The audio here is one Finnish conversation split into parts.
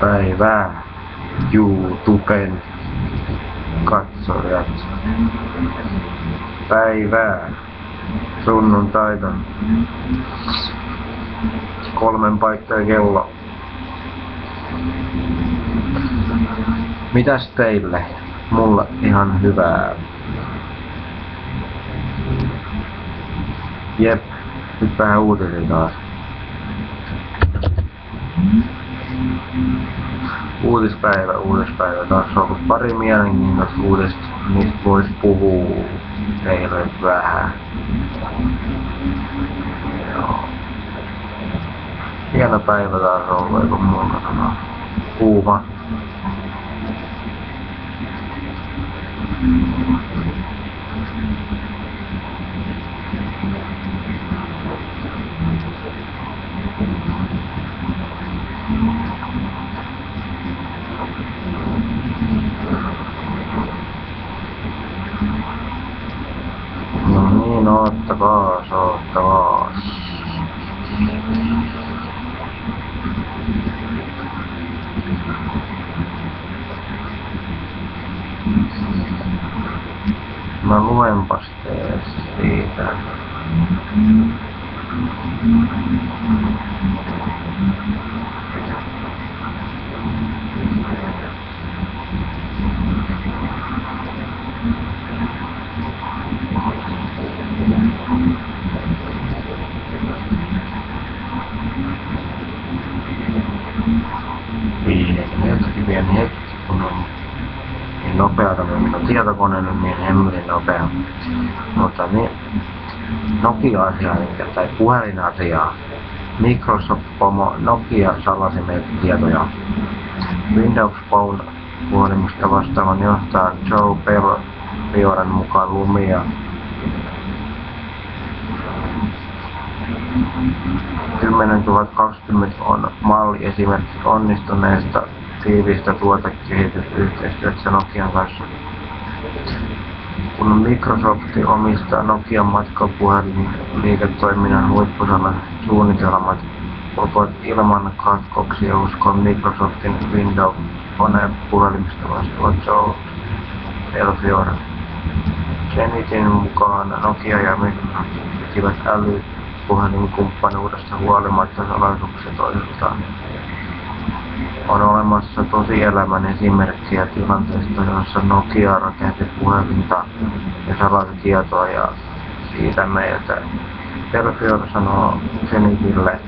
Päivää YouTuben katsojat. Päivää sunnuntaita. 3 paikkaa kello. Mitäs teille? Mulla ihan hyvää. Jep, nyt vähän uutisia taas. Uutispäivä. Taas on ollut pari mielenkiintoista uutista, mistä vois puhua teille vähän. Joo. Hieno päivä taas on ollut, eikä muuta sanoa. Kuuma. No niin, oottakaas. Mä luenpas teille siitä. Pieni hetki, kun on niin nopeata minun tietokone, niin hemmetin nopea. Mutta niin, Nokia-asiaa, tai puhelinasiaa. Microsoft-pomo Nokia salasi meiltä tietoja. Windows Phone -puhelimesta vastaavan johtajan Joe Belfioren mukaan Lumia 10020 on malliesimerkki onnistuneesta tiiviistä tuotekehitysyhteistyötä Nokian kanssa. Kun Microsoft omistaa Nokian matkapuhelinliiketoiminnan huippusana suunnitelmat loput ilman katkoksia uskon Microsoftin Windows Phone-puhelimista vastaava Joe Belfiore. Zenitin mukaan Nokia ja Microsoft pitivät älypuhelinkumppanuudesta huolimatta salaisuuksia toisiltaan. On olemassa tosielämän esimerkkejä tilanteesta, jossa Nokia rakensi puhelinta ja salasi tietoa ja siitä meiltä. Belfiore sanoo Zenitille,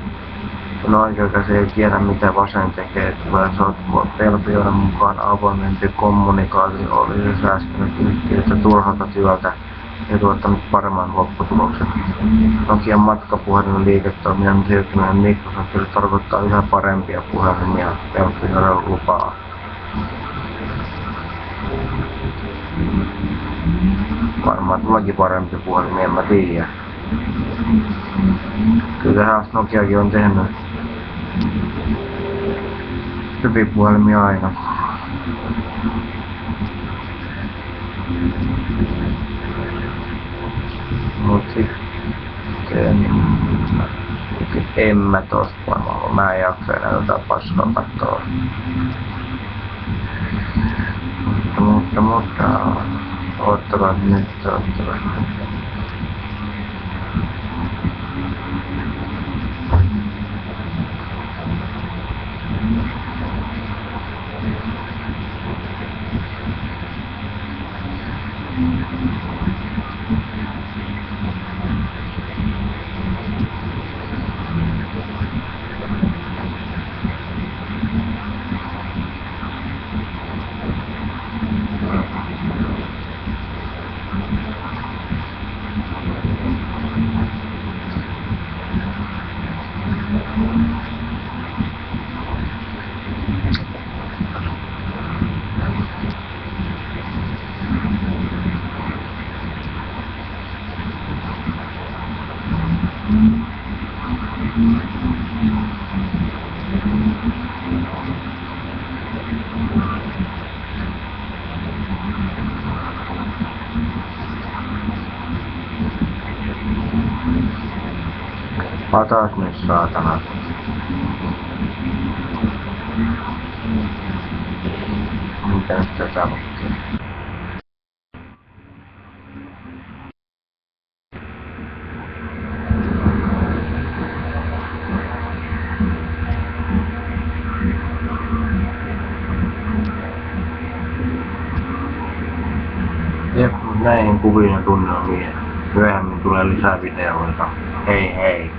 kun oikea käsi ei tiedä mitä vasen tekee, tulee sotkua. Belfioren mukaan avoimempi kommunikaatio olisi säästänyt yhtiötä turhalta työltä ja tuottanut paremman lopputuloksen. Nokian matkapuhelin liiketoiminnan siirtyminen Microsoftille tarkoittaa yhä parempia puhelimia, Belfiore lupaa. Varmaan tuleekin parempia puhelimia, en mä tiedä. Kyllähän Nokiakin on tehnyt hyviä puhelimia aina. Mut sitten en mä tosta varmaan, mä en jaksa enää tätä paskaa kattoo. Mutta ottakaa nyt. Patas nyt saatana. Mitä nyt tätä lukee? Jep, näihin kuviin ja tunnelmiin. Myöhemmin tulee lisää videoita. Hei hei!